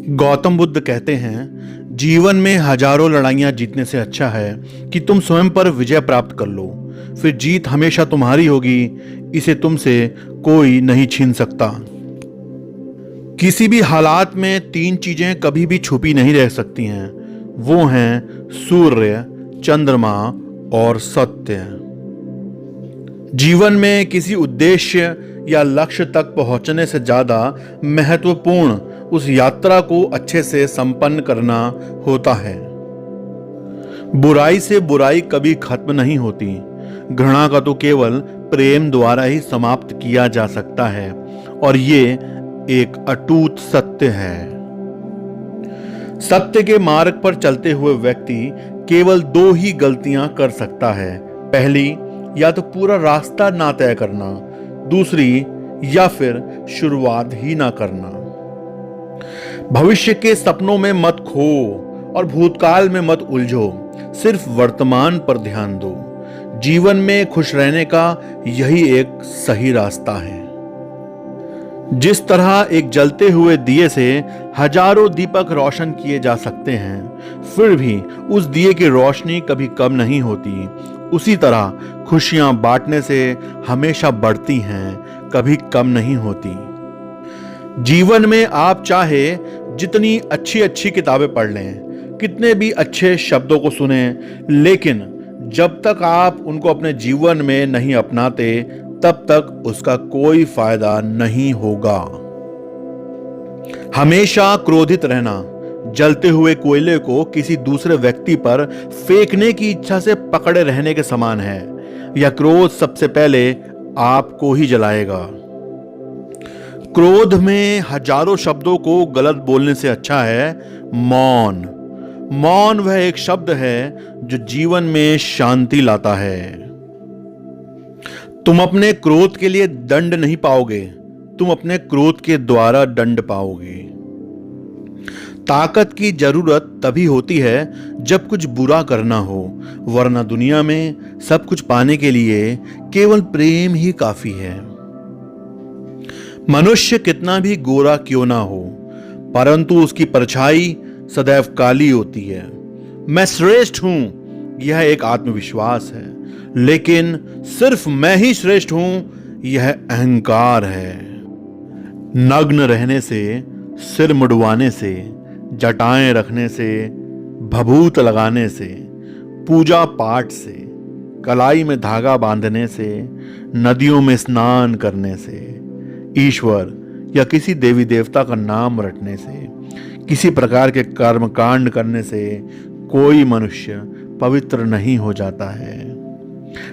गौतम बुद्ध कहते हैं, जीवन में हजारों लड़ाइयां जीतने से अच्छा है कि तुम स्वयं पर विजय प्राप्त कर लो। फिर जीत हमेशा तुम्हारी होगी, इसे तुमसे कोई नहीं छीन सकता। किसी भी हालात में तीन चीजें कभी भी छुपी नहीं रह सकती हैं। वो हैं सूर्य, चंद्रमा और सत्य। जीवन में किसी उद्देश्य या लक्ष्य तक पहुंचने से ज्यादा महत्वपूर्ण उस यात्रा को अच्छे से संपन्न करना होता है। बुराई से बुराई कभी खत्म नहीं होती। घृणा का तो केवल प्रेम द्वारा ही समाप्त किया जा सकता है, और ये एक अटूट सत्य है। सत्य के मार्ग पर चलते हुए व्यक्ति केवल दो ही गलतियां कर सकता है। पहली, या तो पूरा रास्ता ना तय करना, दूसरी या फिर शुरुआत ही ना करना। भविष्य के सपनों में मत खो और भूतकाल में मत उलझो, सिर्फ वर्तमान पर ध्यान दो। जीवन में खुश रहने का यही एक सही रास्ता है। जिस तरह एक जलते हुए दिए से हजारों दीपक रोशन किए जा सकते हैं, फिर भी उस दिए की रोशनी कभी कम नहीं होती, उसी तरह खुशियां बांटने से हमेशा बढ़ती हैं, कभी कम नहीं होती। जीवन में आप चाहे जितनी अच्छी अच्छी किताबें पढ़ लें, कितने भी अच्छे शब्दों को सुने, लेकिन जब तक आप उनको अपने जीवन में नहीं अपनाते, तब तक उसका कोई फायदा नहीं होगा। हमेशा क्रोधित रहना जलते हुए कोयले को किसी दूसरे व्यक्ति पर फेंकने की इच्छा से पकड़े रहने के समान है। यह क्रोध सबसे पहले आपको ही जलाएगा। क्रोध में हजारों शब्दों को गलत बोलने से अच्छा है मौन। मौन वह एक शब्द है जो जीवन में शांति लाता है। तुम अपने क्रोध के लिए दंड नहीं पाओगे, तुम अपने क्रोध के द्वारा दंड पाओगे। ताकत की जरूरत तभी होती है जब कुछ बुरा करना हो, वरना दुनिया में सब कुछ पाने के लिए केवल प्रेम ही काफी है। मनुष्य कितना भी गोरा क्यों ना हो, परंतु उसकी परछाई सदैव काली होती है। मैं श्रेष्ठ हूं, यह एक आत्मविश्वास है, लेकिन सिर्फ मैं ही श्रेष्ठ हूं, यह अहंकार है। नग्न रहने से, सिर मुड़वाने से, जटाएं रखने से, भभूत लगाने से, पूजा पाठ से, कलाई में धागा बांधने से, नदियों में स्नान करने से, ईश्वर या किसी देवी देवता का नाम रटने से, किसी प्रकार के कर्मकांड करने से कोई मनुष्य पवित्र नहीं हो जाता है।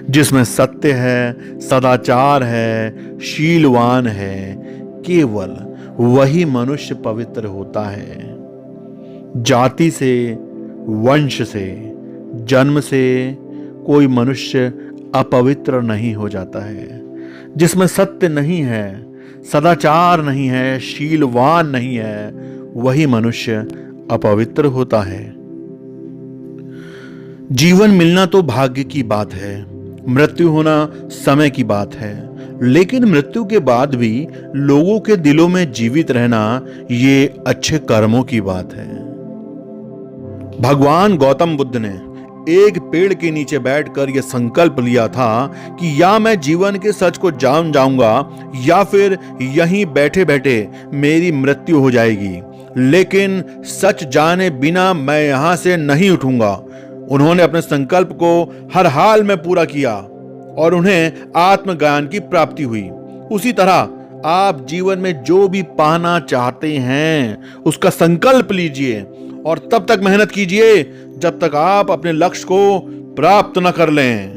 जिसमें सत्य है, सदाचार है, शीलवान है, केवल वही मनुष्य पवित्र होता है। जाति से, वंश से, जन्म से कोई मनुष्य अपवित्र नहीं हो जाता है। जिसमें सत्य नहीं है, सदाचार नहीं है, शीलवान नहीं है, वही मनुष्य अपवित्र होता है। जीवन मिलना तो भाग्य की बात है, मृत्यु होना समय की बात है, लेकिन मृत्यु के बाद भी लोगों के दिलों में जीवित रहना ये अच्छे कर्मों की बात है। भगवान गौतम बुद्ध ने एक पेड़ के नीचे बैठकर यह संकल्प लिया था कि या मैं जीवन के सच को जान जाऊंगा या फिर यहीं बैठे बैठे मेरी मृत्यु हो जाएगी, लेकिन सच जाने बिना मैं यहां से नहीं उठूंगा। उन्होंने अपने संकल्प को हर हाल में पूरा किया और उन्हें आत्मज्ञान की प्राप्ति हुई। उसी तरह आप जीवन में जो भी पाना चाहते हैं उसका संकल्प लीजिए और तब तक मेहनत कीजिए जब तक आप अपने लक्ष्य को प्राप्त न कर लें।